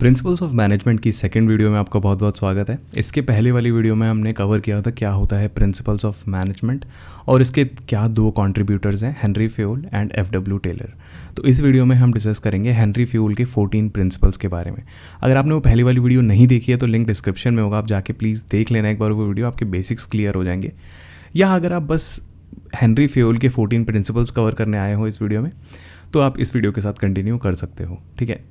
Principles of management की second video में आपका बहुत बहुत स्वागत है। इसके पहले वाली वीडियो में हमने कवर किया था क्या होता है प्रिंसिपल्स ऑफ मैनेजमेंट और इसके क्या दो कंट्रीब्यूटर्स हैं, Henri Fayol and F W. Taylor. तो इस वीडियो में हम डिस्कस करेंगे हेनरी फ्यूल के 14 प्रिंसिपल्स के बारे में। अगर आपने वो पहली वाली वीडियो नहीं देखी है तो लिंक डिस्क्रिप्शन में होगा, आप जाके प्लीज़ देख लेना एक बार वो वीडियो, आपके बेसिक्स क्लियर हो जाएंगे। या अगर आप बस हेनरी फ्यूल के 14 प्रिंसिपल्स कवर करने आए हो इस वीडियो में तो आप इस वीडियो के साथ कंटिन्यू कर सकते हो, ठीक है।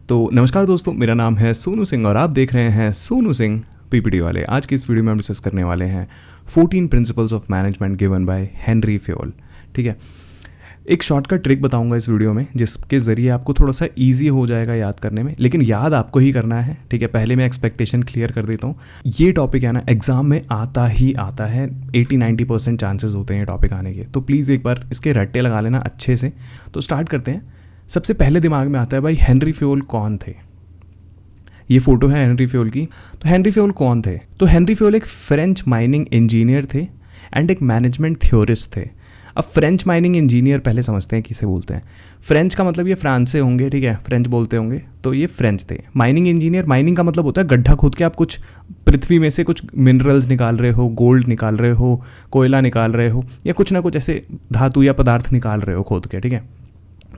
तो नमस्कार दोस्तों, मेरा नाम है सोनू सिंह और आप देख रहे हैं सोनू सिंह पीपीटी वाले। आज की इस वीडियो में हम डिस्कस करने वाले हैं 14 principles of management given by Henry fuel, ठीक है। एक शॉर्टकट ट्रिक बताऊंगा इस वीडियो में जिसके ज़रिए आपको थोड़ा सा इजी हो जाएगा याद करने में, लेकिन याद आपको ही करना है, ठीक है। पहले मैं एक्सपेक्टेशन क्लियर कर देता हूँ। ये टॉपिक है ना एग्जाम में आता ही आता है, 80-90% चांसेस होते हैं ये टॉपिक आने के, तो प्लीज़ एक बार इसके रट्टे लगा लेना अच्छे से। तो स्टार्ट करते हैं। सबसे पहले दिमाग में आता है भाई हेनरी फ्यूल कौन थे। ये फोटो है हेनरी फ्यूल की। तो हेनरी फ्यूल कौन थे? तो हेनरी फ्यूल एक फ्रेंच माइनिंग इंजीनियर थे एंड एक मैनेजमेंट थ्योरिस्ट थे। अब फ्रेंच माइनिंग इंजीनियर पहले समझते हैं किसे बोलते हैं। फ्रेंच का मतलब ये फ्रांस से होंगे, ठीक है, फ्रेंच बोलते होंगे, तो ये फ्रेंच थे। माइनिंग इंजीनियर, माइनिंग का मतलब होता है गड्ढा खोद के आप कुछ पृथ्वी में से कुछ मिनरल्स निकाल रहे हो, गोल्ड निकाल रहे हो, कोयला निकाल रहे हो, या कुछ ना कुछ ऐसे धातु या पदार्थ निकाल रहे हो खोद के, ठीक है।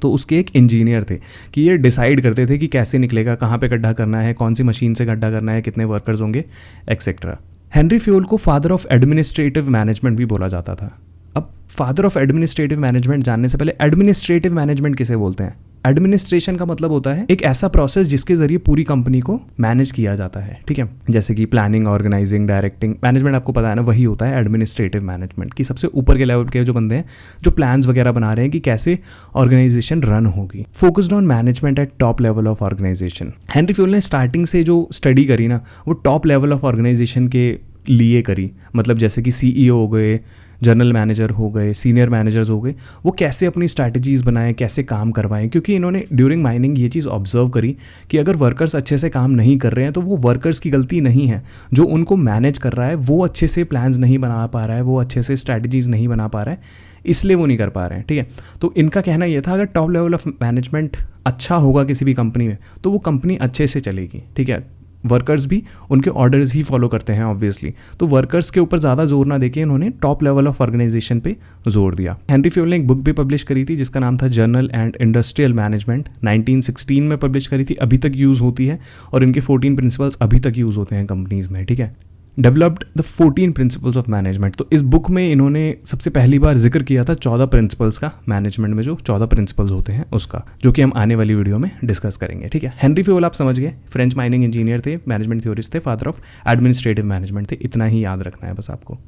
तो उसके एक इंजीनियर थे कि ये डिसाइड करते थे कि कैसे निकलेगा, कहाँ पे गड्ढा करना है, कौन सी मशीन से गड्ढा करना है, कितने वर्कर्स होंगे, एक्सेट्रा। हेनरी फ्यूल को फादर ऑफ एडमिनिस्ट्रेटिव मैनेजमेंट भी बोला जाता था। अब फादर ऑफ एडमिनिस्ट्रेटिव मैनेजमेंट जानने से पहले एडमिनिस्ट्रेटिव मैनेजमेंट किसे बोलते हैं? एडमिनिस्ट्रेशन का मतलब होता है एक ऐसा प्रोसेस जिसके जरिए पूरी कंपनी को मैनेज किया जाता है, ठीक है। जैसे कि प्लानिंग, ऑर्गेनाइजिंग, डायरेक्टिंग, मैनेजमेंट आपको पता है ना, वही होता है एडमिनिस्ट्रेटिव मैनेजमेंट की सबसे ऊपर के लेवल के जो बंदे हैं जो प्लान्स वगैरह बना रहे हैं कि कैसे ऑर्गेनाइजेशन रन होगी। Focused on management at top level of organisation. Henri Fayol ने स्टार्टिंग से जो स्टडी करी ना वो टॉप लेवल ऑफ ऑर्गेनाइजेशन के लिए करी। मतलब जैसे कि सीईओ हो गए, जनरल मैनेजर हो गए, सीनियर मैनेजर्स हो गए, वो कैसे अपनी स्ट्रैटेजीज बनाएं, कैसे काम करवाएं। क्योंकि इन्होंने ड्यूरिंग माइनिंग ये चीज़ ऑब्जर्व करी कि अगर वर्कर्स अच्छे से काम नहीं कर रहे हैं तो वो वर्कर्स की गलती नहीं है, जो उनको मैनेज कर रहा है वो अच्छे से प्लान्स नहीं बना पा रहा है, वो अच्छे से स्ट्रैटेजीज नहीं बना पा रहा है, इसलिए वो नहीं कर पा रहे हैं, ठीक है। तो इनका कहना ये था अगर टॉप लेवल ऑफ मैनेजमेंट अच्छा होगा किसी भी कंपनी में तो वो कंपनी अच्छे से चलेगी, ठीक है। वर्कर्स भी उनके ऑर्डर्स ही फॉलो करते हैं ऑब्वियसली, तो वर्कर्स के ऊपर ज़्यादा जोर ना देके इन्होंने टॉप लेवल ऑफ ऑर्गेनाइजेशन पे जोर दिया। हेनरी फ्यूल ने एक बुक भी पब्लिश करी थी जिसका नाम था जर्नल एंड इंडस्ट्रियल मैनेजमेंट, 1916 में पब्लिश करी थी, अभी तक यूज़ होती है और इनके 14 प्रिंसिपल्स अभी तक यूज़ होते हैं कंपनीज़ में, ठीक है। Developed the 14 principles of management. तो इस बुक में इन्होंने सबसे पहली बार जिक्र किया था 14 प्रिंसिपल्स का, मैनेजमेंट में जो 14 प्रिंसिपल्स होते हैं उसका, जो कि हम आने वाली वीडियो में डिस्कस करेंगे, ठीक है। हेनरी फ्यूल आप समझ गए, फ्रेंच माइनिंग इंजीनियर थे, मैनेजमेंट थ्योरिस्ट थे, फादर ऑफ एडमिनिस्ट्रेटिव मैनेजमेंट थे, इतना ही याद रखना है बस आपको।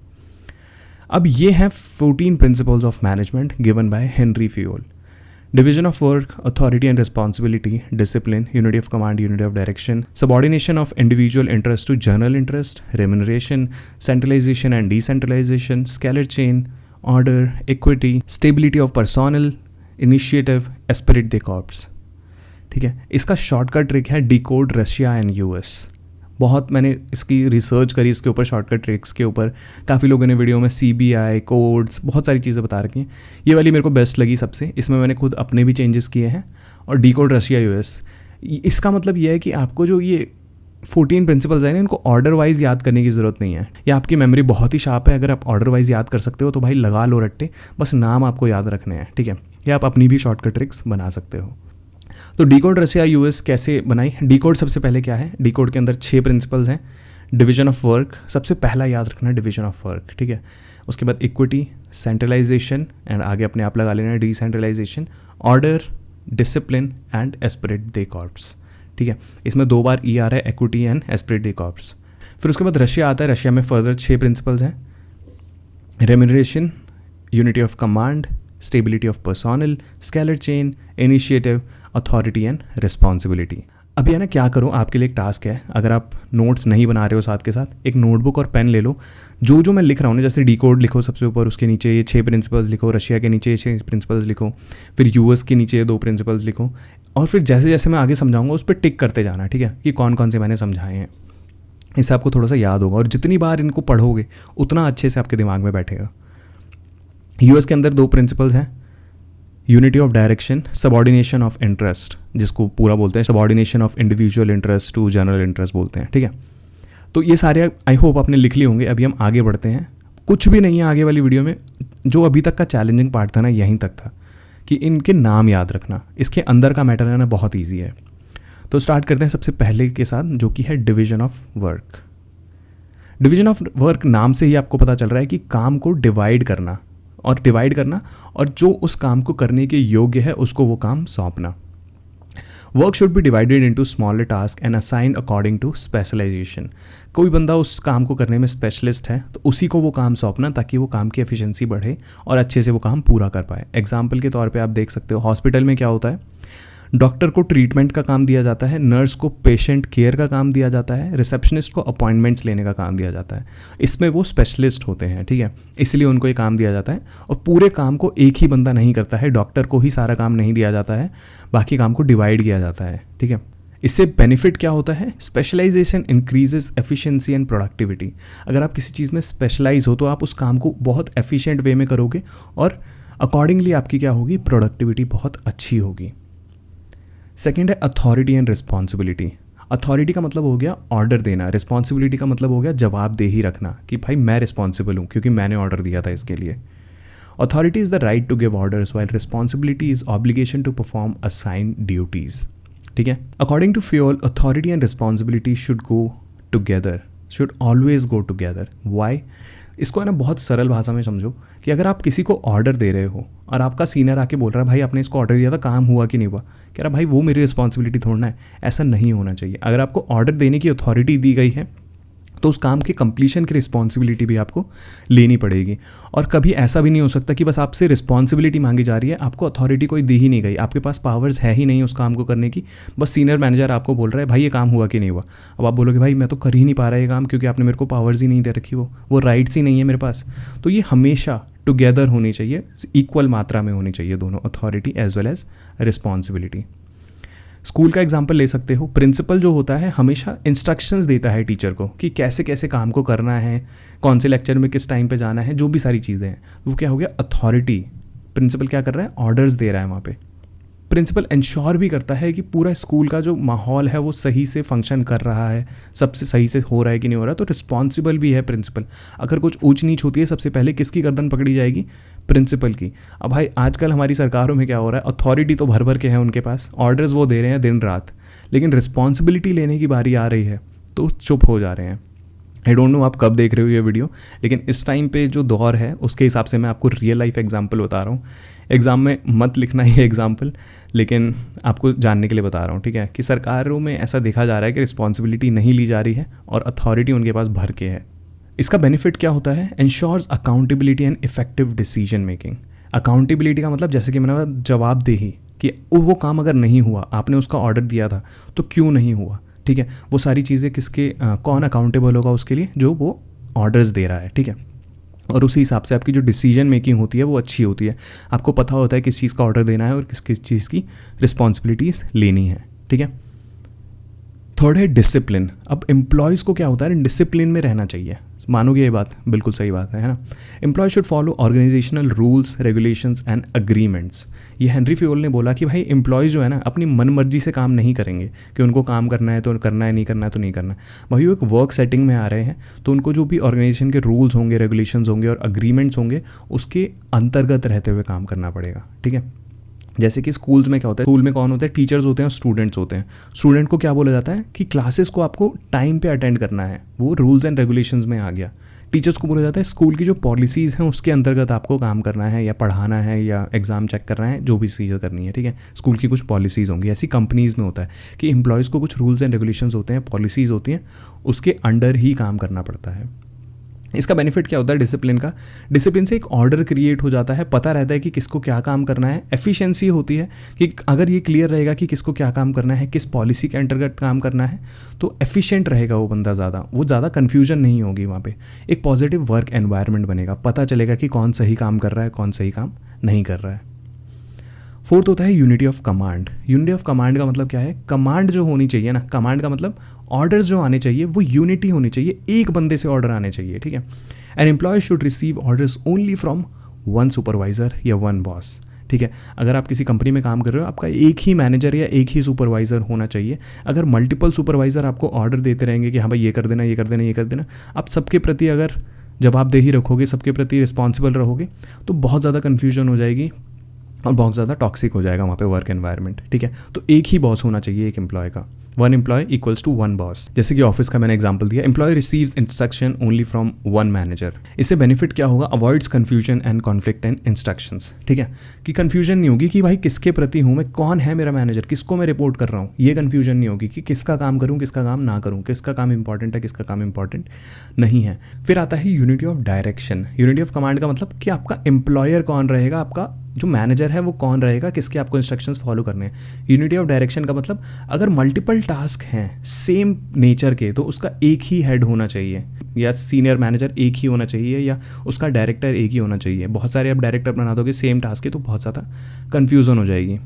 अब ये हैं 14 principles of management given by Henry fuel. Division of work, authority and responsibility, discipline, unity of command, unity of direction, subordination of individual interest to general interest, remuneration, centralization and decentralization, scalar chain, order, equity, stability of personnel, initiative, esprit de corps, ठीक है। इसका shortcut trick है decode Russia and US. बहुत मैंने इसकी research करी इसके ऊपर, शॉर्टकट ट्रिक्स के ऊपर। काफ़ी लोगों ने वीडियो में CBI कोड्स बहुत सारी चीज़ें बता रखी हैं, ये वाली मेरे को बेस्ट लगी सबसे। इसमें मैंने खुद अपने भी चेंजेस किए हैं। और डिकोड रशिया यूएस, इसका मतलब ये है कि आपको जो ये 14 प्रिंसिपल्स हैं ना इनको ऑर्डर वाइज याद करने की ज़रूरत नहीं है। या आपकी मेमोरी बहुत ही शार्प है, अगर आप ऑर्डर वाइज याद कर सकते हो तो भाई लगा लो रट्टे, बस नाम आपको याद रखने हैं, ठीक है। या आप अपनी भी शॉर्टकट ट्रिक्स बना सकते हो। तो डिकोड रशिया यूएस कैसे बनाई? डिकोड सबसे पहले क्या है? डिकोड के अंदर 6 प्रिंसिपल्स हैं। डिवीजन ऑफ वर्क, सबसे पहला याद रखना डिवीजन ऑफ वर्क, ठीक है। उसके बाद इक्विटी, सेंट्रलाइजेशन एंड आगे अपने आप लगा लेना decentralisation, order, discipline and esprit de corps, ठीक है। इसमें 2 बार ई आ रहा है, equity and esprit de corps. फिर उसके बाद रशिया आता है। रशिया में फर्दर 6 प्रिंसिपल्स हैं। Remuneration, unity of command, stability of personnel, scalar chain, initiative, authority and responsibility. अभी है ना क्या करो, आपके लिए एक टास्क है, अगर आप नोट्स नहीं बना रहे हो साथ के साथ एक नोटबुक और पेन ले लो। जो मैं लिख रहा हूँ ना, जैसे डिकोड लिखो सबसे ऊपर, उसके नीचे ये 6 प्रिंसिपल्स लिखो, रशिया के नीचे ये 6 प्रिंसिपल्स लिखो, फिर यूएस के नीचे ये 2 प्रिंसिपल्स लिखो, और फिर जैसे जैसे मैं आगे समझाऊंगा उस पर टिक करते जाना, ठीक है, कि कौन कौन से मैंने समझाए हैं। इससे आपको थोड़ा सा याद होगा और जितनी बार इनको पढ़ोगे उतना अच्छे से आपके दिमाग में बैठेगा। यूएस के अंदर 2 प्रिंसिपल्स हैं, unity of direction, subordination of interest, जिसको पूरा बोलते हैं subordination of individual interest to general interest बोलते हैं, ठीक है। तो ये सारे आई होप आपने लिख लिए होंगे। अभी हम आगे बढ़ते हैं। कुछ भी नहीं है आगे वाली वीडियो में, जो अभी तक का चैलेंजिंग पार्ट था ना यहीं तक था कि इनके नाम याद रखना। इसके अंदर का मैटर है ना बहुत ईजी है। तो स्टार्ट करते हैं सबसे पहले के साथ, जो कि है division of work. Division of work नाम से ही आपको पता चल रहा है कि काम को डिवाइड करना और जो उस काम को करने के योग्य है उसको वो काम सौंपना। Work should be divided into smaller task and assigned according to specialisation. कोई बंदा उस काम को करने में स्पेशलिस्ट है तो उसी को वो काम सौंपना, ताकि वो काम की एफिशिएंसी बढ़े और अच्छे से वो काम पूरा कर पाए। एग्जाम्पल के तौर पे आप देख सकते हो, हॉस्पिटल में क्या होता है, डॉक्टर को ट्रीटमेंट का काम दिया जाता है, नर्स को पेशेंट केयर का काम दिया जाता है, रिसेप्शनिस्ट को अपॉइंटमेंट्स लेने का काम दिया जाता है। इसमें वो स्पेशलिस्ट होते हैं, ठीक है, इसलिए उनको ये काम दिया जाता है। और पूरे काम को एक ही बंदा नहीं करता है, डॉक्टर को ही सारा काम नहीं दिया जाता है, बाकी काम को डिवाइड किया जाता है, ठीक है। इससे बेनिफिट क्या होता है, specialisation increases efficiency and productivity. अगर आप किसी चीज़ में स्पेशलाइज हो तो आप उस काम को बहुत एफिशिएंट वे में करोगे और अकॉर्डिंगली आपकी क्या होगी, प्रोडक्टिविटी बहुत अच्छी होगी। सेकेंड है अथॉरिटी एंड रिस्पॉन्सिबिलिटी। अथॉरिटी का मतलब हो गया ऑर्डर देना, रिस्पॉन्सिबिलिटी का मतलब हो गया जवाबदेही रखना कि भाई मैं रिस्पॉन्सिबल हूँ क्योंकि मैंने ऑर्डर दिया था इसके लिए। Authority is the right to give orders while responsibility is obligation to perform assigned duties, ठीक है। According to Fayol, authority and responsibility should go together, should always go together. Why? इसको है ना बहुत सरल भाषा में समझो कि अगर आप किसी को ऑर्डर दे रहे हो और आपका सीनियर आके बोल रहा है भाई आपने इसको ऑर्डर दिया था, काम हुआ कि नहीं हुआ, कह रहा भाई वो मेरी रिस्पॉन्सिबिलिटी थोड़ा है, ऐसा नहीं होना चाहिए। अगर आपको ऑर्डर देने की अथॉरिटी दी गई है तो उस काम के कंप्लीशन की रिस्पॉन्सिबिलिटी भी आपको लेनी पड़ेगी। और कभी ऐसा भी नहीं हो सकता कि बस आपसे रिस्पॉन्सिबिलिटी मांगी जा रही है, आपको अथॉरिटी कोई दी ही नहीं गई, आपके पास पावर्स है ही नहीं उस काम को करने की, बस सीनियर मैनेजर आपको बोल रहा है भाई ये काम हुआ कि नहीं हुआ। अब आप बोलोगे भाई मैं तो कर ही नहीं पा रहा ये काम क्योंकि आपने मेरे को पावर्स ही नहीं दे रखी, वो राइट्स ही नहीं है मेरे पास। तो ये हमेशा टुगेदर होनी चाहिए, इक्वल मात्रा में होनी चाहिए दोनों, authority as well as responsibility. School का एग्जाम्पल ले सकते हो। प्रिंसिपल जो होता है हमेशा इंस्ट्रक्शंस देता है टीचर को कि कैसे कैसे काम को करना है, कौन से लेक्चर में किस टाइम पे जाना है, जो भी सारी चीज़ें हैं। वो क्या हो गया, अथॉरिटी। प्रिंसिपल क्या कर रहा है, ऑर्डर्स दे रहा है वहाँ पे। प्रिंसिपल इंश्योर भी करता है कि पूरा स्कूल का जो माहौल है वो सही से फंक्शन कर रहा है, सबसे सही से हो रहा है कि नहीं हो रहा। तो रिस्पॉन्सिबल भी है प्रिंसिपल। अगर कुछ ऊंच नीच होती है सबसे पहले किसकी गर्दन पकड़ी जाएगी, प्रिंसिपल की। अब भाई आजकल हमारी सरकारों में क्या हो रहा है, अथॉरिटी तो भर भर के है उनके पास, ऑर्डर्स वो दे रहे हैं दिन रात, लेकिन रिस्पॉन्सिबिलिटी लेने की बारी आ रही है तो चुप हो जा रहे हैं। आई डोंट नो आप कब देख रहे हो ये वीडियो, लेकिन इस टाइम पे जो दौर है उसके हिसाब से मैं आपको रियल लाइफ एग्जांपल बता रहा हूँ। एग्ज़ाम में मत लिखना ये एग्जांपल, लेकिन आपको जानने के लिए बता रहा हूँ, ठीक है, कि सरकारों में ऐसा देखा जा रहा है कि रिस्पॉन्सिबिलिटी नहीं ली जा रही है और अथॉरिटी उनके पास भर के है। इसका बेनिफिट क्या होता है, ensures accountability and effective decision making. Accountability का मतलब जैसे कि मैंने कहा जवाबदेही, कि वो काम अगर नहीं हुआ, आपने उसका ऑर्डर दिया था तो क्यों नहीं हुआ, ठीक है, वो सारी चीज़ें किसके कौन अकाउंटेबल होगा उसके लिए, जो वो ऑर्डर्स दे रहा है, ठीक है। और उसी हिसाब से आपकी जो डिसीजन मेकिंग होती है वो अच्छी होती है, आपको पता होता है किस चीज़ का ऑर्डर देना है और किस किस चीज़ की रिस्पॉन्सिबिलिटीज़ लेनी है, ठीक है। थर्ड है डिसिप्लिन। अब एम्प्लॉयज़ को क्या होता है, डिसिप्लिन में रहना चाहिए। मानोगे ये बात, बिल्कुल सही बात है ना। Employee should follow organisational rules, regulations and agreements. ये हेनरी फ्यूल ने बोला कि भाई एम्प्लॉयज़ जो है ना अपनी मनमर्जी से काम नहीं करेंगे कि उनको काम करना है तो करना है, नहीं करना है तो नहीं करना है। वही वो एक वर्क सेटिंग में आ रहे हैं तो उनको जो भी ऑर्गेनाइजेशन के रूल्स होंगे, रेगुलेशंस होंगे और अग्रीमेंट्स होंगे उसके अंतर्गत रहते हुए काम करना पड़ेगा, ठीक है। जैसे कि स्कूल्स में क्या होता है, स्कूल में कौन होते हैं, टीचर्स होते हैं और स्टूडेंट्स होते हैं। स्टूडेंट को क्या बोला जाता है कि क्लासेस को आपको टाइम पे अटेंड करना है, वो रूल्स एंड रेगुलेशंस में आ गया। टीचर्स को बोला जाता है स्कूल की जो पॉलिसीज़ हैं उसके अंतर्गत आपको काम करना है या पढ़ाना है या एग्ज़ाम चेक करना है, जो भी चीज़ें करनी है, ठीक है। स्कूल की कुछ पॉलिसीज़ होंगी। ऐसी कंपनीज़ में होता है कि एम्प्लॉयज़ को कुछ रूल्स एंड रेगुलेशंस होते हैं, पॉलिसीज़ होती हैं, उसके अंडर ही काम करना पड़ता है। इसका बेनिफिट क्या होता है डिसिप्लिन का, डिसिप्लिन से एक ऑर्डर क्रिएट हो जाता है, पता रहता है कि किसको क्या काम करना है। एफिशिएंसी होती है कि अगर ये क्लियर रहेगा कि किसको क्या काम करना है, किस पॉलिसी के अंतर्गत काम करना है, तो एफिशिएंट रहेगा वो बंदा, ज़्यादा कन्फ्यूजन नहीं होगी वहाँ पे। एक पॉजिटिव वर्क एनवायरनमेंट बनेगा, पता चलेगा कि कौन सही काम कर रहा है, कौन सही काम नहीं कर रहा है। फोर्थ होता है unity of command. Unity of command का मतलब क्या है, कमांड जो होनी चाहिए ना, कमांड का मतलब ऑर्डर्स जो आने चाहिए वो यूनिटी होनी चाहिए, एक बंदे से ऑर्डर आने चाहिए, ठीक है। An employee should receive orders only from one supervisor या वन बॉस, ठीक है। अगर आप किसी कंपनी में काम कर रहे हो, आपका एक ही मैनेजर या एक ही सुपरवाइज़र होना चाहिए। अगर मल्टीपल सुपरवाइज़र आपको ऑर्डर देते रहेंगे कि हाँ भाई ये कर देना, ये कर देना, ये कर देना, आप सबके प्रति अगर जवाबदेही रखोगे, सबके प्रति रिस्पॉन्सिबल रहोगे, तो बहुत ज़्यादा कन्फ्यूजन हो जाएगी और बहुत ज़्यादा टॉक्सिक हो जाएगा वहाँ पे वर्क एनवायरनमेंट, ठीक है। तो एक ही बॉस होना चाहिए एक एम्प्लॉय का, 1 एम्प्लॉय इक्वल्स टू 1 बॉस। जैसे कि ऑफिस का मैंने एग्जांपल दिया, employee receives instruction only from 1 manager. इससे बेनिफिट क्या होगा? Avoids confusion and conflict and instructions, ठीक है, कि कन्फ्यूजन नहीं होगी कि भाई किसके प्रति हूँ मैं, कौन है मेरा मैनेजर, किसको मैं रिपोर्ट कर रहा हूँ, ये कन्फ्यूजन नहीं होगी कि किसका काम करूँ, किसका काम ना करूँ, किसका काम इंपॉर्टेंट है, किसका काम इंपॉर्टेंट नहीं है। फिर आता है unity of direction. Unity of command का मतलब कि आपका एम्प्लॉयर कौन रहेगा, आपका जो मैनेजर है वो कौन रहेगा, किसके आपको इंस्ट्रक्शंस फॉलो करने हैं। यूनिटी ऑफ डायरेक्शन का मतलब अगर मल्टीपल टास्क हैं सेम नेचर के, तो उसका एक ही हेड होना चाहिए, या सीनियर मैनेजर एक ही होना चाहिए, या उसका डायरेक्टर एक ही होना चाहिए। बहुत सारे आप डायरेक्टर बना दोगे सेम टास्क के, तो बहुत ज़्यादा कन्फ्यूजन हो जाएगी।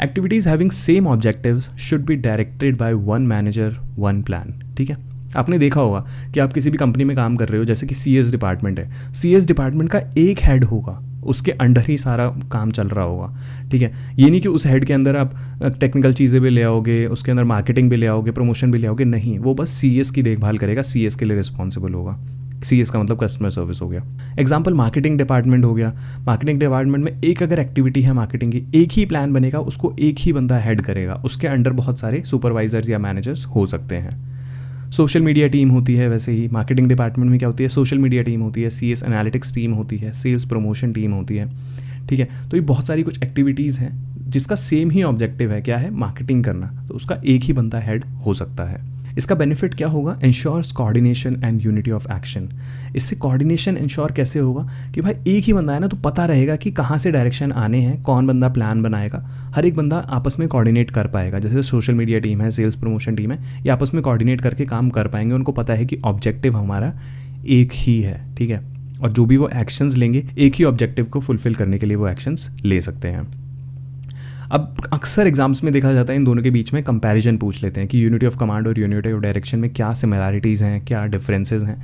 Activities having same objectives should be directed by 1 manager 1 plan, ठीक है। आपने देखा होगा कि आप किसी भी कंपनी में काम कर रहे हो, जैसे कि CS डिपार्टमेंट है, CS डिपार्टमेंट का एक हेड होगा, उसके अंडर ही सारा काम चल रहा होगा, ठीक है। ये नहीं कि उस हेड के अंदर आप टेक्निकल चीज़ें भी ले आओगे, उसके अंदर मार्केटिंग भी ले आओगे, प्रमोशन भी ले आओगे, नहीं, वो बस CS की देखभाल करेगा, CS के लिए रिस्पॉन्सिबल होगा। CS का मतलब कस्टमर सर्विस हो गया। एग्जाम्पल मार्केटिंग डिपार्टमेंट हो गया। मार्केटिंग डिपार्टमेंट में एक अगर एक्टिविटी है मार्केटिंग की, एक ही प्लान बनेगा, उसको एक ही बंदा हेड करेगा, उसके अंडर बहुत सारे सुपरवाइजर्स या मैनेजर्स हो सकते हैं। सोशल मीडिया टीम होती है, वैसे ही मार्केटिंग डिपार्टमेंट में क्या होती है, सोशल मीडिया टीम होती है, CS एनालिटिक्स टीम होती है, सेल्स प्रमोशन टीम होती है, ठीक है। तो ये बहुत सारी कुछ एक्टिविटीज़ हैं जिसका सेम ही ऑब्जेक्टिव है, क्या है, मार्केटिंग करना, तो उसका एक ही बंदा हेड हो सकता है। इसका बेनिफिट क्या होगा? Ensures coordination and unity of action. इससे कोऑर्डिनेशन इंश्योर कैसे होगा कि भाई एक ही बंदा है ना, तो पता रहेगा कि कहाँ से डायरेक्शन आने हैं, कौन बंदा प्लान बनाएगा, हर एक बंदा आपस में कोऑर्डिनेट कर पाएगा। जैसे सोशल मीडिया टीम है, सेल्स प्रमोशन टीम है, ये आपस में कोऑर्डिनेट करके काम कर पाएंगे, उनको पता है कि ऑब्जेक्टिव हमारा एक ही है, ठीक है, और जो भी वो एक्शंस लेंगे एक ही ऑब्जेक्टिव को फुलफिल करने के लिए वो एक्शंस ले सकते हैं। अब अक्सर एग्जाम्स में देखा जाता है इन दोनों के बीच में कंपैरिजन पूछ लेते हैं कि यूनिटी ऑफ कमांड और यूनिटी ऑफ डायरेक्शन में क्या सिमिलैरिटीज़ हैं, क्या डिफरेंसेस हैं।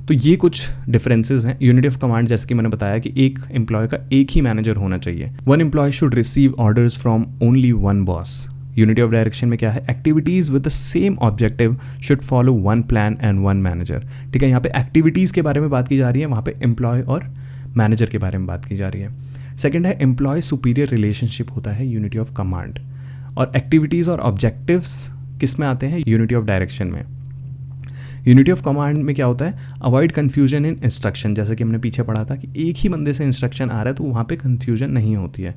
तो ये कुछ डिफरेंसेस हैं। यूनिटी ऑफ कमांड, जैसे कि मैंने बताया कि एक एम्प्लॉय का एक ही मैनेजर होना चाहिए, 1 employee should receive orders from only 1 boss. Unity of direction में क्या है, activities with the same objective should follow 1 plan and 1 manager, ठीक है। यहाँ पे एक्टिविटीज़ के बारे में बात की जा रही है, वहाँ पे एम्प्लॉय और मैनेजर के बारे में बात की जा रही है। सेकंड है एम्प्लॉय सुपीरियर रिलेशनशिप होता है यूनिटी ऑफ कमांड, और एक्टिविटीज़ और ऑब्जेक्टिव्स किस में आते हैं, यूनिटी ऑफ डायरेक्शन में। यूनिटी ऑफ कमांड में क्या होता है, अवॉइड कन्फ्यूजन इन इंस्ट्रक्शन, जैसे कि हमने पीछे पढ़ा था कि एक ही बंदे से इंस्ट्रक्शन आ रहा है तो वहाँ पे कन्फ्यूजन नहीं होती है।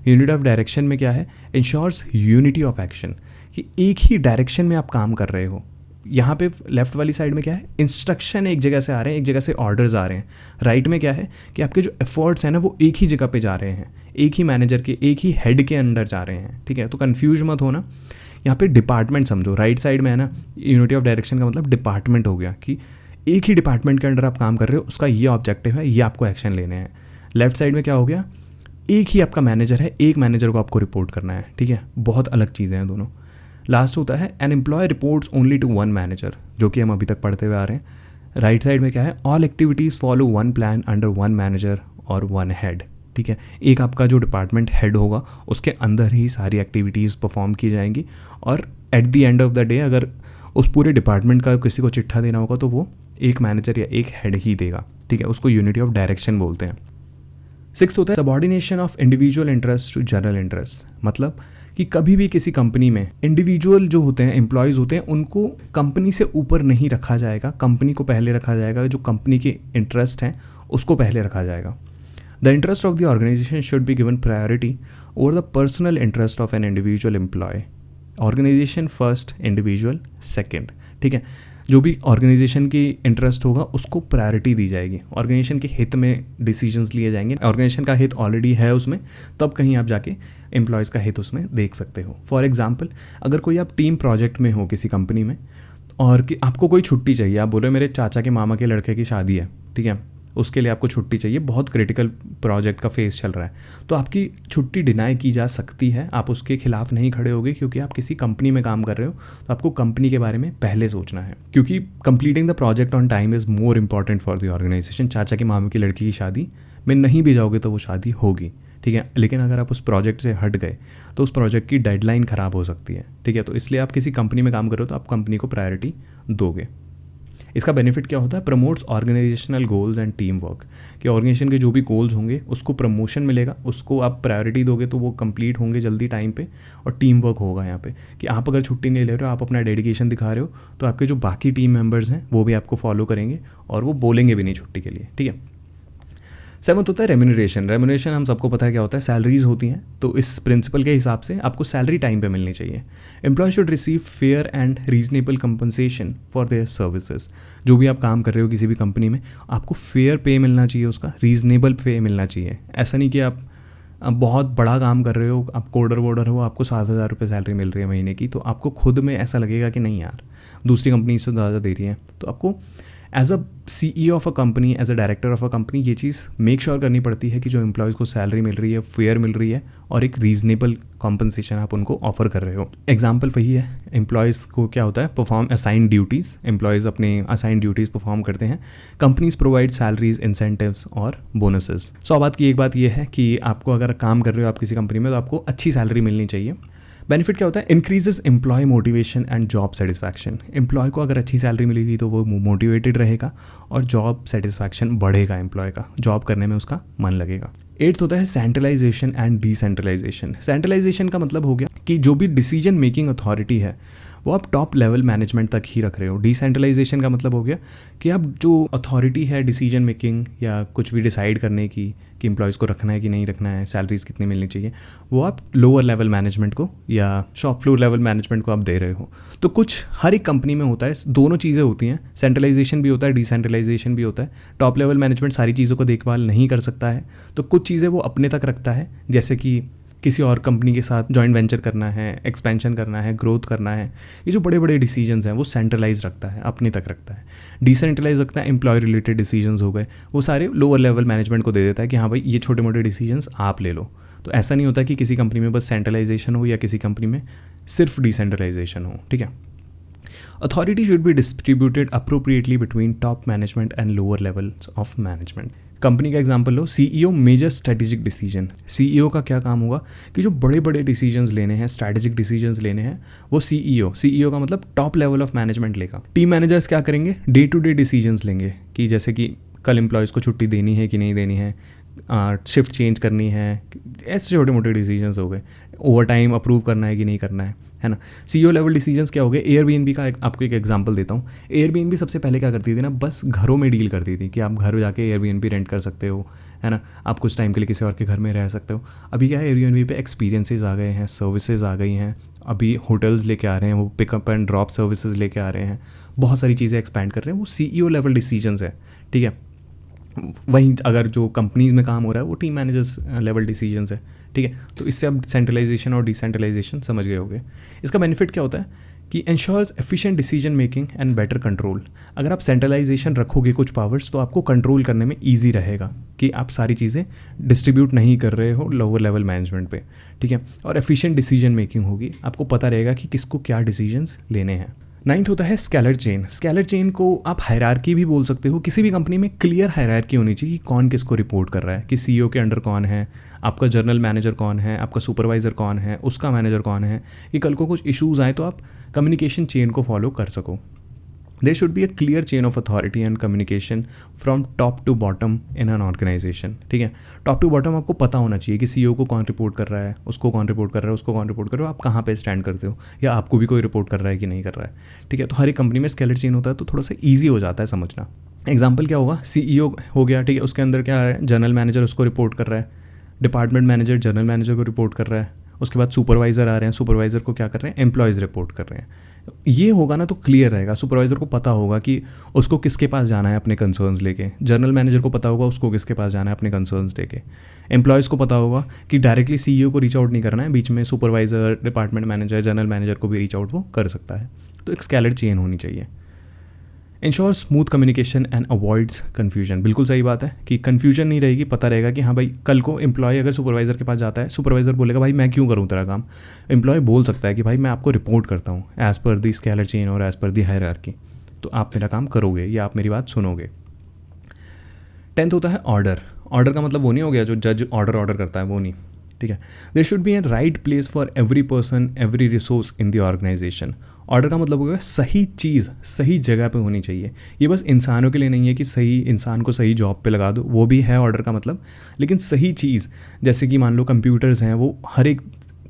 यूनिटी ऑफ डायरेक्शन में क्या है, इंश्योर्स यूनिटी ऑफ एक्शन, कि एक ही डायरेक्शन में आप काम कर रहे हो। यहाँ पे लेफ्ट वाली साइड में क्या है, इंस्ट्रक्शन एक जगह से आ रहे हैं, एक जगह से ऑर्डर्स आ रहे हैं। राइट में क्या है कि आपके जो एफर्ट्स हैं ना वो एक ही जगह पे जा रहे हैं, एक ही मैनेजर के, एक ही हेड के अंडर जा रहे हैं, ठीक है। तो कन्फ्यूज मत होना, यहाँ पे डिपार्टमेंट समझो। राइट साइड में है ना, यूनिटी ऑफ डायरेक्शन का मतलब डिपार्टमेंट हो गया, कि एक ही डिपार्टमेंट के अंडर आप काम कर रहे हो, उसका ये ऑब्जेक्टिव है, ये आपको एक्शन लेने हैं। लेफ्ट साइड में क्या हो गया, एक ही आपका मैनेजर है, एक मैनेजर को आपको रिपोर्ट करना है, ठीक है। बहुत अलग चीज़ें हैं दोनों। लास्ट होता है an employee reports only to 1 manager, जो कि हम अभी तक पढ़ते हुए आ रहे हैं। राइट साइड में क्या है, all activities follow 1 plan under 1 manager और 1 हेड, ठीक है। एक आपका जो डिपार्टमेंट हेड होगा उसके अंदर ही सारी एक्टिविटीज़ परफॉर्म की जाएंगी, और at the end of the day अगर उस पूरे डिपार्टमेंट का किसी को चिट्ठा देना होगा तो वो एक मैनेजर या एक हेड ही देगा, ठीक है। उसको यूनिटी ऑफ डायरेक्शन बोलते हैं। 6th होता है subordination of individual interest to general interest, मतलब कि कभी भी किसी कंपनी में इंडिविजुअल जो होते हैं, एम्प्लॉयज़ होते हैं, उनको कंपनी से ऊपर नहीं रखा जाएगा, कंपनी को पहले रखा जाएगा, जो कंपनी के इंटरेस्ट हैं उसको पहले रखा जाएगा। The interest of the organisation should be given priority over the personal interest of an individual employee. Organisation first, individual second, ठीक है। जो भी ऑर्गेनाइजेशन की इंटरेस्ट होगा उसको प्रायोरिटी दी जाएगी, ऑर्गेनाइजेशन के हित में डिसीजंस लिए जाएंगे। ऑर्गेनाइजेशन का हित ऑलरेडी है उसमें, तब कहीं आप जाके एम्प्लॉयज़ का हित उसमें देख सकते हो। फॉर एग्जांपल, अगर कोई आप टीम प्रोजेक्ट में हो किसी कंपनी में, और कि आपको कोई छुट्टी चाहिए, आप बोल रहे हो मेरे चाचा के मामा के लड़के की शादी है, ठीक है, उसके लिए आपको छुट्टी चाहिए, बहुत क्रिटिकल प्रोजेक्ट का फेस चल रहा है, तो आपकी छुट्टी डिनाई की जा सकती है। आप उसके खिलाफ नहीं खड़े होगे, क्योंकि आप किसी कंपनी में काम कर रहे हो, तो आपको कंपनी के बारे में पहले सोचना है, क्योंकि completing the project on time is more important for the organisation. चाचा के मामा की लड़की की शादी में नहीं भी जाओगे तो वो शादी होगी, ठीक है, लेकिन अगर आप उस प्रोजेक्ट से हट गए तो उस प्रोजेक्ट की डेडलाइन ख़राब हो सकती है, ठीक है। तो इसलिए आप किसी कंपनी में काम कर रहे हो तो आप कंपनी को प्रायोरिटी दोगे। इसका बेनिफिट क्या होता है, promotes organisational goals and team work, कि ऑर्गेनाइजेशन के जो भी गोल्स होंगे उसको प्रमोशन मिलेगा, उसको आप प्रायोरिटी दोगे तो वो कंप्लीट होंगे जल्दी टाइम पे, और टीम वर्क होगा यहाँ पे कि आप अगर छुट्टी नहीं ले रहे हो, आप अपना डेडिकेशन दिखा रहे हो, तो आपके जो बाकी टीम मेंबर्स हैं वो भी आपको फॉलो करेंगे और वो बोलेंगे भी नहीं छुट्टी के लिए, ठीक है। 7th होता है रेम्यूनरेशन। रेम्यूनरेशन हम सबको पता है क्या होता है, सैलरीज होती हैं, तो इस प्रिंसिपल के हिसाब से आपको सैलरी टाइम पे मिलनी चाहिए। Employee should receive fair and reasonable compensation for their services. जो भी आप काम कर रहे हो किसी भी कंपनी में, आपको फेयर पे मिलना चाहिए, उसका रीजनेबल पे मिलना चाहिए। ऐसा नहीं कि आप बहुत बड़ा काम कर रहे हो, आप कोडर वोडर हो, आपको 7,000 रुपये सैलरी मिल रही है महीने की, तो आपको खुद में ऐसा लगेगा कि नहीं यार दूसरी कंपनी इससे ज़्यादा दे रही है। तो आपको as a CEO of a company, as a director of a company, ये चीज़ मेक श्योर करनी पड़ती है कि जो एम्प्लॉयज़ को सैलरी मिल रही है फेयर मिल रही है और एक रीजनेबल कॉम्पनसेशन आप उनको ऑफर कर रहे हो। एग्जाम्पल वही है, एम्प्लॉयज़ को क्या होता है, परफॉर्म असाइन ड्यूटीज़, एम्प्लॉयज़ अपने असाइन ड्यूटीज़ परफॉर्म करते हैं, कंपनीज प्रोवाइड सैलरीज, इंसेंटिव्स और बोनसेस। सो बात की एक बात यह है कि आपको अगर काम कर रहे हो आप किसी कंपनी में तो आपको अच्छी सैलरी मिलनी चाहिए। बेनिफिट क्या होता है, increases employee motivation and job satisfaction. Employee को अगर अच्छी सैलरी मिलेगी तो वो मोटिवेटेड रहेगा और जॉब सेटिस्फैक्शन बढ़ेगा, एम्प्लॉय का जॉब करने में उसका मन लगेगा। 8th होता है सेंट्रलाइजेशन एंड डिसेंट्रलाइजेशन। सेंट्रलाइजेशन का मतलब हो गया कि जो भी डिसीजन मेकिंग अथॉरिटी है वो आप टॉप लेवल मैनेजमेंट तक ही रख रहे हो। डिसेंट्रलाइजेशन का मतलब हो गया कि आप जो अथॉरिटी है डिसीजन मेकिंग या कुछ भी डिसाइड करने की कि एम्प्लॉयज़ को रखना है कि नहीं रखना है, सैलरीज कितनी मिलनी चाहिए, वो आप लोअर लेवल मैनेजमेंट को या शॉप फ्लोर लेवल मैनेजमेंट को आप दे रहे हो। तो कुछ हर एक कंपनी में होता है, दोनों चीज़ें होती हैं, सेंट्रलाइजेशन भी होता है, डिसेंट्रलाइजेशन भी होता है। टॉप लेवल मैनेजमेंट सारी चीज़ों को देखभाल नहीं कर सकता है, तो कुछ चीज़ें वो अपने तक रखता है, जैसे कि किसी और कंपनी के साथ जॉइंट वेंचर करना है, एक्सपेंशन करना है, ग्रोथ करना है, ये जो बड़े बड़े डिसीजंस हैं वो सेंट्रलाइज रखता है, अपने तक रखता है। डिसेंट्रलाइज रखता है, एम्प्लॉय रिलेटेड डिसीजंस हो गए, वो सारे लोअर लेवल मैनेजमेंट को दे देता है कि हाँ भाई ये छोटे मोटे डिसीजंस आप ले लो। तो ऐसा नहीं होता कि किसी कंपनी में बस सेंट्रलाइजेशन हो या किसी कंपनी में सिर्फ डिसेंट्रलाइजेशन हो, ठीक है। Authority should be distributed appropriately between top management and lower levels of management. Company का एग्जांपल लो, CEO major strategic decision. CEO का क्या काम होगा कि जो बड़े बड़े डिसीजंस लेने हैं, स्ट्रैटेजिक डिसीजंस लेने हैं, वो CEO का मतलब टॉप लेवल ऑफ मैनेजमेंट लेगा। टीम मैनेजर्स क्या करेंगे, डे टू डे डिसीजंस लेंगे कि जैसे कि कल एम्प्लॉयज़ को छुट्टी देनी है कि नहीं देनी है, शिफ्ट चेंज करनी है, ऐसे छोटे मोटे डिसीजंस हो गए, ओवर टाइम अप्रूव करना है कि नहीं करना है ना। CEO लेवल डिसीजंस क्या हो गए, एयरबीएनबी का आपको एक एग्जांपल देता हूँ। एयरबीएनबी सबसे पहले क्या करती थी ना, बस घरों में डील करती थी कि आप घर जाके एयरबीएनबी रेंट कर सकते हो, है ना, आप कुछ टाइम के लिए किसी और के घर में रह सकते हो। अभी क्या है, एयरबीएनबी पे एक्सपीरियंसेस आ गए हैं, सर्विसेज आ गई हैं, अभी होटल्स लेके आ रहे हैं, वो पिकअप एंड ड्रॉप सर्विसेज लेके आ रहे हैं, बहुत सारी चीज़ें एक्सपैंड कर रहे हैं, वो CEO लेवल डिसीजंस है, ठीक है। वहीं अगर जो कंपनीज़ में काम हो रहा है वो टीम मैनेजर्स लेवल डिसीजंस है, ठीक है। तो इससे अब सेंट्रलाइजेशन और डिसेंट्रलाइजेशन समझ गए होंगे। इसका बेनिफिट क्या होता है कि ensures efficient decision making and better control. अगर आप सेंट्रलाइजेशन रखोगे कुछ पावर्स तो आपको कंट्रोल करने में ईजी रहेगा कि आप सारी चीज़ें डिस्ट्रीब्यूट नहीं कर रहे हो लोअर लेवल मैनेजमेंट पे, ठीक है। और एफिशिएंट डिसीजन मेकिंग होगी, आपको पता रहेगा कि किसको क्या डिसीजंस लेने हैं। 9th होता है स्केलर चेन। स्केलर चेन को आप हायरार्की भी बोल सकते हो। किसी भी कंपनी में क्लियर हायरार्की होनी चाहिए कि कौन किसको रिपोर्ट कर रहा है, कि CEO के अंडर कौन है, आपका जनरल मैनेजर कौन है, आपका सुपरवाइज़र कौन है, उसका मैनेजर कौन है, कि कल को कुछ इश्यूज़ आए तो आप कम्युनिकेशन चेन को फॉलो कर सको। There should be a clear chain of authority and communication from top to bottom in an organisation, ठीक है। टॉप टू बॉटम आपको पता होना चाहिए कि CEO को कौन रिपोर्ट कर रहा है, उसको कौन रिपोर्ट कर रहा है, उसको कौन रिपोर्ट कर रहा है, आप कहाँ पे स्टैंड करते हो, या आपको भी कोई रिपोर्ट कर रहा है कि नहीं कर रहा है, ठीक है। तो हर एक कंपनी में स्केलर चेन होता है तो थोड़ा सा ईजी हो जाता है समझना। एग्जाम्पल क्या होगा, CEO हो गया, ठीक है, उसके अंदर क्या है, जनरल मैनेजर उसको रिपोर्ट कर रहा है, डिपार्टमेंट मैनेजर जनरल मैनेजर को रिपोर्ट कर रहा है, उसके बाद सुपरवाइज़र आ रहे हैं, सुपरवाइज़र को क्या कर रहे हैं, एम्प्लॉयज़ रिपोर्ट कर रहे हैं। ये होगा ना तो क्लियर रहेगा, सुपरवाइज़र को पता होगा कि उसको किसके पास जाना है अपने कंसर्न्स लेके, जनरल मैनेजर को पता होगा उसको किसके पास जाना है अपने कंसर्न्स लेके, एम्प्लॉयज़ को पता होगा कि डायरेक्टली CEO को रीच आउट नहीं करना है, बीच में supervisor, department manager, general manager को भी रीच आउट वो कर सकता है। तो एक स्केलर चेन होनी चाहिए। Ensure smooth communication and avoids confusion. बिल्कुल सही बात है कि कन्फ्यूजन नहीं रहेगी, पता रहेगा कि हाँ भाई कल को एम्प्लॉय अगर सुपरवाइज़र के पास जाता है, सुपरवाइज़र बोलेगा भाई मैं क्यों करूँ तेरा काम, एम्प्लॉय बोल सकता है कि भाई मैं आपको रिपोर्ट करता हूँ एज़ पर दी स्केलर चेन और एज़ पर दी हायरार्की, तो आप मेरा काम करोगे या आप मेरी बात सुनोगे। 10th होता है ऑर्डर। ऑर्डर का मतलब वो नहीं हो गया जो जज ऑर्डर करता है, वो नहीं, ठीक है। There should be a right place for every person, every resource in the organisation. Order का मतलब हो गया सही चीज़ सही जगह पे होनी चाहिए। ये बस इंसानों के लिए नहीं है कि सही इंसान को सही जॉब पे लगा दो, वो भी है ऑर्डर का मतलब, लेकिन सही चीज़, जैसे कि मान लो कंप्यूटर्स हैं, वो हर एक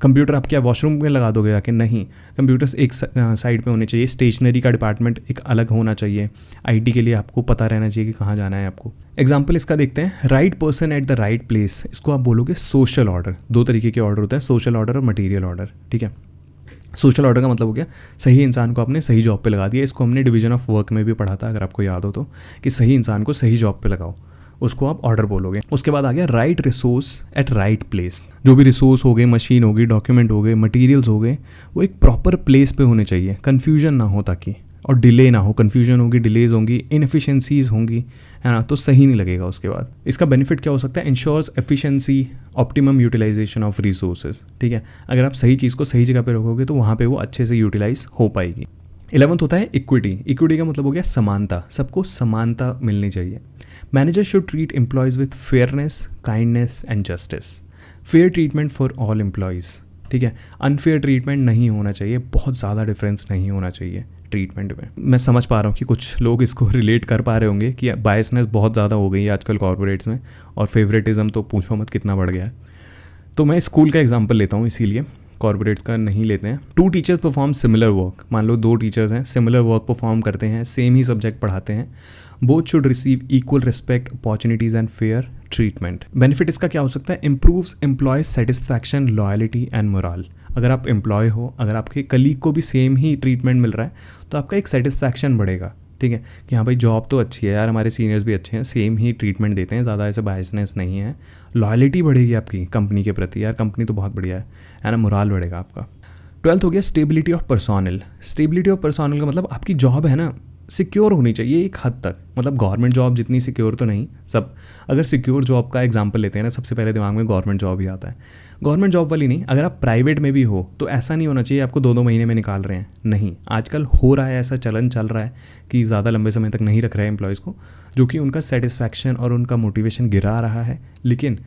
कंप्यूटर आप क्या वॉशरूम में लगा दोगे जाके? नहीं, कंप्यूटर्स एक साइड पे होने चाहिए। स्टेशनरी का डिपार्टमेंट एक अलग होना चाहिए। आईटी के लिए आपको पता रहना चाहिए कि कहाँ जाना है आपको। एग्जाम्पल इसका देखते हैं, right person at the right place. इसको आप बोलोगे सोशल ऑर्डर। दो तरीके के ऑर्डर होता है, सोशल ऑर्डर और मटीरियल ऑर्डर, ठीक है। सोशल ऑर्डर का मतलब हो गया सही इंसान को आपने सही जॉब पे लगा दिया। इसको हमने डिवीजन ऑफ वर्क में भी पढ़ा था, अगर आपको याद हो तो, कि सही इंसान को सही जॉब पे लगाओ, उसको आप ऑर्डर बोलोगे। उसके बाद आ गया right resource at right place. जो भी रिसोर्स हो गए, मशीन हो गई, डॉक्यूमेंट हो गए, मटेरियल्स हो गए, वो एक प्रॉपर प्लेस पे होने चाहिए, कन्फ्यूजन ना हो ताकि, और डिले ना हो। कन्फ्यूजन होगी, डिलेज होंगी, इनएफिशिएंसीज होंगी, है ना, तो सही नहीं लगेगा। उसके बाद इसका बेनिफिट क्या हो सकता है? Ensures efficiency, optimum utilisation of resources, ठीक है। अगर आप सही चीज़ को सही जगह पे रखोगे तो वहाँ पे वो अच्छे से यूटिलाइज हो पाएगी। 11th होता है इक्विटी। इक्विटी का मतलब हो गया समानता, सबको समानता मिलनी चाहिए। Manager should treat employees with fairness, kindness and justice. Fair treatment for all employees, ठीक है। अनफेयर ट्रीटमेंट नहीं होना चाहिए, बहुत ज़्यादा डिफरेंस नहीं होना चाहिए ट्रीटमेंट में। मैं समझ पा रहा हूँ कि कुछ लोग इसको रिलेट कर पा रहे होंगे कि बायसनेस बहुत ज़्यादा हो गई है आजकल कॉर्पोरेट्स में, और फेवरेटिज्म तो पूछो मत कितना बढ़ गया है। तो मैं स्कूल का एग्जांपल लेता हूँ, इसीलिए कॉर्पोरेट्स का नहीं लेते हैं। 2 टीचर्स परफॉर्म सिमिलर वर्क। मान लो 2 टीचर्स हैं, सिमिलर वर्क परफॉर्म करते हैं, सेम ही सब्जेक्ट पढ़ाते हैं। Both should receive equal respect, opportunities and fair treatment. Benefit इसका क्या हो सकता है? Improves employee satisfaction, loyalty and morale. अगर आप एम्प्लॉय हो, अगर आपके कलीग को भी सेम ही ट्रीटमेंट मिल रहा है तो आपका एक सेटिस्फैक्शन बढ़ेगा, ठीक है, कि हाँ भाई जॉब तो अच्छी है यार, हमारे सीनियर्स भी अच्छे हैं, सेम ही ट्रीटमेंट देते हैं, ज़्यादा ऐसे बायसनेस नहीं है। लॉयल्टी बढ़ेगी आपकी कंपनी के प्रति, यार कंपनी तो बहुत बढ़िया है ना, मोरल बढ़ेगा आपका। 12th हो गया stability of personnel. Stability of personnel का मतलब आपकी जॉब है ना सिक्योर होनी चाहिए एक हद तक। मतलब गवर्नमेंट जॉब जितनी सिक्योर तो नहीं सब। अगर सिक्योर जॉब का एग्जांपल लेते हैं ना, सबसे पहले दिमाग में गवर्नमेंट जॉब ही आता है। गवर्नमेंट जॉब वाली नहीं, अगर आप प्राइवेट में भी हो तो ऐसा नहीं होना चाहिए आपको 2-2 महीने में निकाल रहे हैं, नहीं। आजकल हो रहा है ऐसा, चलन चल रहा है कि ज़्यादा लंबे समय तक नहीं रख रहे हैं एम्प्लॉयज़ को, जो कि उनका सेटिस्फैक्शन और उनका मोटिवेशन गिरा रहा है। लेकिन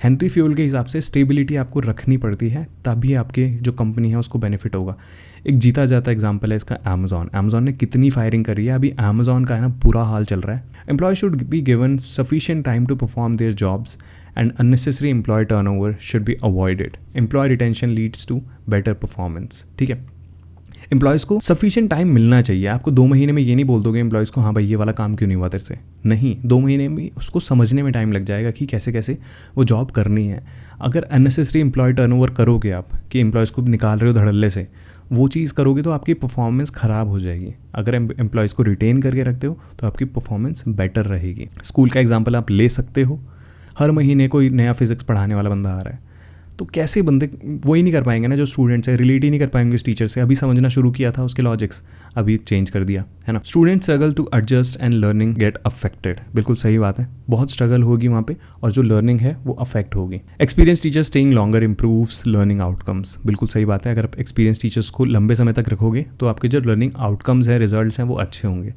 हेनरी फ्यूल के हिसाब से स्टेबिलिटी आपको रखनी पड़ती है, तभी आपके जो कंपनी है उसको बेनिफिट होगा। एक जीता जाता एग्जांपल है इसका अमेज़ॉन। अमेज़ॉन ने कितनी फायरिंग करी है, अभी अमेज़ॉन का है ना बुरा हाल चल रहा है। Employee should be given sufficient time to perform their jobs and unnecessary employee turnover should be avoided. Employee retention leads to better performance, ठीक है। एम्प्लॉयज़ को सफिशिएंट टाइम मिलना चाहिए। आपको 2 महीने में ये नहीं बोल दोगे एम्प्लॉयज़ को, हाँ भाई ये वाला काम क्यों नहीं हुआ तेरे से, नहीं। 2 महीने में उसको समझने में टाइम लग जाएगा कि कैसे कैसे वो जॉब करनी है। अगर अननेसेसरी एम्प्लॉय टर्नओवर करोगे आप, कि एम्प्लॉयज़ को निकाल रहे हो धड़ल्ले से, वो चीज़ करोगे तो आपकी परफॉर्मेंस ख़राब हो जाएगी। अगर एम्प्लॉयज़ को रिटेन करके रखते हो तो आपकी परफॉर्मेंस बेटर रहेगी। स्कूल का एग्जाम्पल आप ले सकते हो। हर महीने कोई नया फिजिक्स पढ़ाने वाला बंदा आ रहा है, तो कैसे बंदे वो ही नहीं कर पाएंगे ना, जो स्टूडेंट्स है रिलेट ही नहीं कर पाएंगे उस टीचर से। अभी समझना शुरू किया था उसके लॉजिक्स, अभी चेंज कर दिया, है ना। Student struggle to adjust and learning get affected. बिल्कुल सही बात है, बहुत स्ट्रगल होगी वहाँ पे और जो लर्निंग है वो अफेक्ट होगी। Experience teacher staying longer improves learning outcomes. बिल्कुल सही बात है, अगर आप एक्सपीरियंस टीचर्स को लंबे समय तक रखोगे तो आपके जो लर्निंग आउटकम्स है, रिजल्ट्स हैं, वो अच्छे होंगे।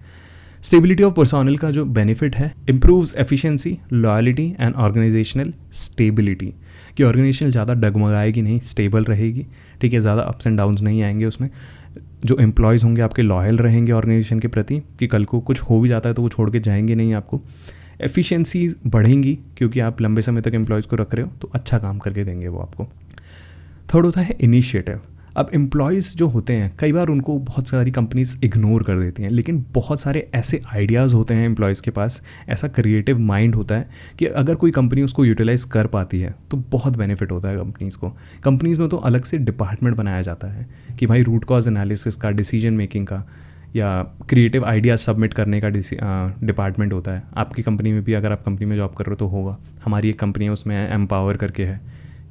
स्टेबिलिटी ऑफ पर्सोनल का जो बेनिफिट है, improves efficiency, loyalty and organisational stability, कि ऑर्गेनाइजेशन ज़्यादा डगमगाएगी नहीं, स्टेबल रहेगी, ठीक है, ज़्यादा अप्स एंड डाउन्स नहीं आएंगे उसमें। जो एम्प्लॉयज़ होंगे आपके लॉयल रहेंगे ऑर्गेनाइजेशन के प्रति, कि कल को कुछ हो भी जाता है तो वो छोड़ के जाएंगे नहीं आपको। एफिशिएंसीज बढ़ेंगी क्योंकि आप लंबे समय तक एम्प्लॉयज़ को रख रहे हो तो अच्छा काम करके देंगे वो आपको। थर्ड होता है इनिशिएटिव। अब एम्प्लॉयज़ जो होते हैं कई बार उनको बहुत सारी कंपनीज इग्नोर कर देती हैं, लेकिन बहुत सारे ऐसे आइडियाज़ होते हैं एम्प्लॉयज़ के पास, ऐसा क्रिएटिव माइंड होता है कि अगर कोई कंपनी उसको यूटिलाइज़ कर पाती है तो बहुत बेनिफिट होता है कंपनीज़ को। कंपनीज़ में तो अलग से डिपार्टमेंट बनाया जाता है कि भाई रूट कॉज एनालिसिस का, डिसीजन मेकिंग का, या क्रिएटिव आइडियाज़ सबमिट करने का डिपार्टमेंट होता है। आपकी कंपनी में भी, अगर आप कंपनी में जॉब कर रहे हो तो होगा। हमारी एक कंपनी है उसमें एम्पावर करके है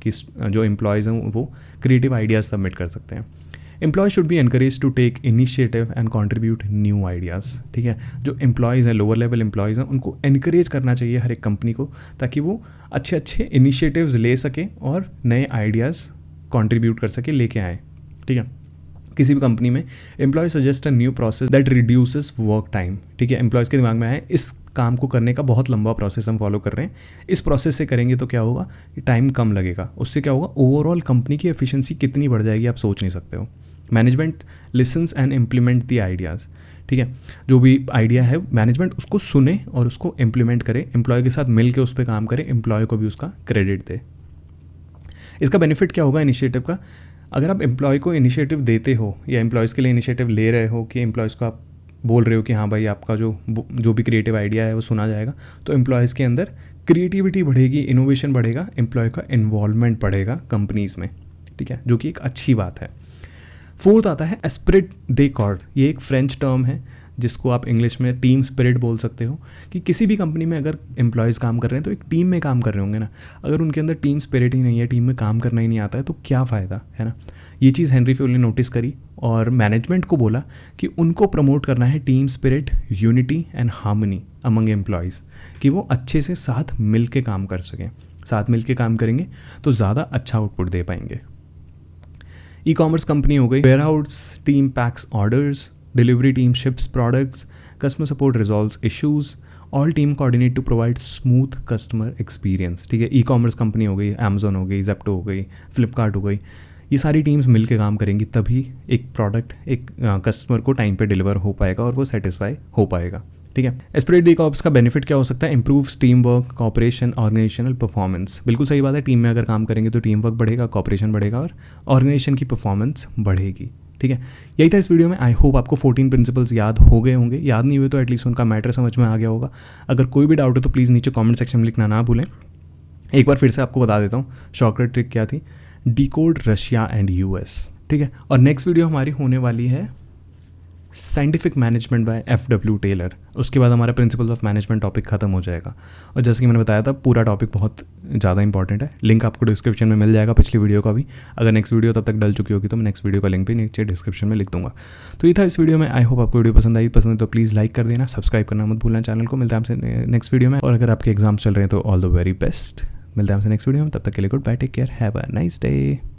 कि जो एम्प्लॉयज़ हैं वो क्रिएटिव आइडियाज़ सबमिट कर सकते हैं। Employee should be encourage to take initiative and contribute new ideas, ठीक है। जो एम्प्लॉयज़ हैं, लोअर लेवल एम्प्लॉयज़ हैं, उनको एनकरेज करना चाहिए हर एक कंपनी को, ताकि वो अच्छे अच्छे इनिशिएटिव्स ले सके और नए आइडियाज़ कंट्रीब्यूट कर सके, लेके आए, ठीक है। किसी भी कंपनी में employee suggest a new process that reduces work time, ठीक है। एम्प्लॉयज़ के दिमाग में आए इस काम को करने का बहुत लंबा प्रोसेस हम फॉलो कर रहे हैं, इस प्रोसेस से करेंगे तो क्या होगा कि टाइम कम लगेगा, उससे क्या होगा ओवरऑल कंपनी की एफिशिएंसी कितनी बढ़ जाएगी आप सोच नहीं सकते हो। Management lessons and implement the ideas, ठीक है। जो भी आइडिया है मैनेजमेंट उसको सुने और उसको इम्प्लीमेंट करे, एम्प्लॉय के साथ मिल के उस पर काम करे, एम्प्लॉय को भी उसका क्रेडिट दे। इसका बेनिफिट क्या होगा इनिशिएटिव का, अगर आप एम्प्लॉय को इनिशिएटिव देते हो या एम्प्लॉयज़ के लिए इनिशिएटिव ले रहे हो कि एम्प्लॉयज़ को आप बोल रहे हो कि हाँ भाई आपका जो भी क्रिएटिव आइडिया है वो सुना जाएगा, तो एम्प्लॉयज़ के अंदर क्रिएटिविटी बढ़ेगी, इनोवेशन बढ़ेगा, एम्प्लॉय का इन्वॉल्वमेंट बढ़ेगा कंपनीज़ में, ठीक है, जो कि एक अच्छी बात है। फोर्थ आता है एस्पिरिट दे कॉर्ड। ये एक फ्रेंच टर्म है जिसको आप इंग्लिश में टीम स्पिरिट बोल सकते हो, कि किसी भी कंपनी में अगर एम्प्लॉयज़ काम कर रहे हैं तो एक टीम में काम कर रहे होंगे ना, अगर उनके अंदर टीम स्पिरिट ही नहीं है, टीम में काम करना ही नहीं आता है तो क्या फ़ायदा है ना। ये चीज़ हेनरी फ्यूल ने नोटिस करी और मैनेजमेंट को बोला कि उनको प्रमोट करना है team spirit, unity and harmony among employees, कि वो अच्छे से साथ मिल के काम कर सकें, साथ मिल के काम करेंगे तो ज़्यादा अच्छा आउटपुट दे पाएंगे। ई कॉमर्स कंपनी हो गई, warehouse team packs orders, delivery team ships products, customer support resolves issues, all team coordinate to provide smooth customer experience, ठीक है। ई कॉमर्स कंपनी हो गई, अमेजोन हो गई, ज़ेप्टो हो गई, फ्लिपकार्ट हो गई, ये सारी टीम्स मिलकर काम करेंगी तभी एक प्रोडक्ट एक कस्टमर को टाइम पे डिलीवर हो पाएगा और वो सेटिस्फाई हो पाएगा, ठीक है। एस्पिरिट डी कॉप्स का बेनिफिट क्या हो सकता है, improve team work, cooperation, organisational performance. बिल्कुल सही बात है, टीम में अगर काम करेंगे तो टीम वर्क बढ़ेगा, कॉपरेशन बढ़ेगा और ऑर्गेनाइजेशन की परफॉर्मेंस बढ़ेगी, ठीक है। यही था इस वीडियो में। आई होप आपको 14 प्रिंसिपल्स याद हो गए होंगे, याद नहीं हुए तो एटलीस्ट उनका मैटर समझ में आ गया होगा। अगर कोई भी डाउट हो तो प्लीज़ नीचे कमेंट सेक्शन में लिखना ना भूलें। एक बार फिर से आपको बता देता हूँ शॉर्टकट ट्रिक क्या थी, डिकोड रशिया एंड यूएस, ठीक है। और नेक्स्ट वीडियो हमारी होने वाली है scientific management by F W Taylor. उसके बाद हमारा प्रिंसिपल्स ऑफ मैनेजमेंट टॉपिक खत्म हो जाएगा। और जैसे कि मैंने बताया था पूरा टॉपिक बहुत ज़्यादा इंपॉर्टेंट है, लिंक आपको डिस्क्रिप्शन में मिल जाएगा पिछली वीडियो का भी। अगर नेक्स्ट वीडियो तब तक डल चुकी होगी तो मैं नेक्स्ट वीडियो का लिंक भी नीचे डिस्क्रिप्शन में लिख दूंगा। तो ये था इस वीडियो में। आई होप आपको वीडियो पसंद है तो प्लीज़ लाइक कर देना, सब्सक्राइब करना मत भूलना चैनल को। मिलता है आपसे नेक्स्ट वीडियो में। और अगर आपके एग्जाम्स चल रहे हैं तो ऑल द वेरी बेस्ट। मिलता है आपसे नेक्स्ट वीडियो में, तब तक के लिए goodbye, take care, have a nice day.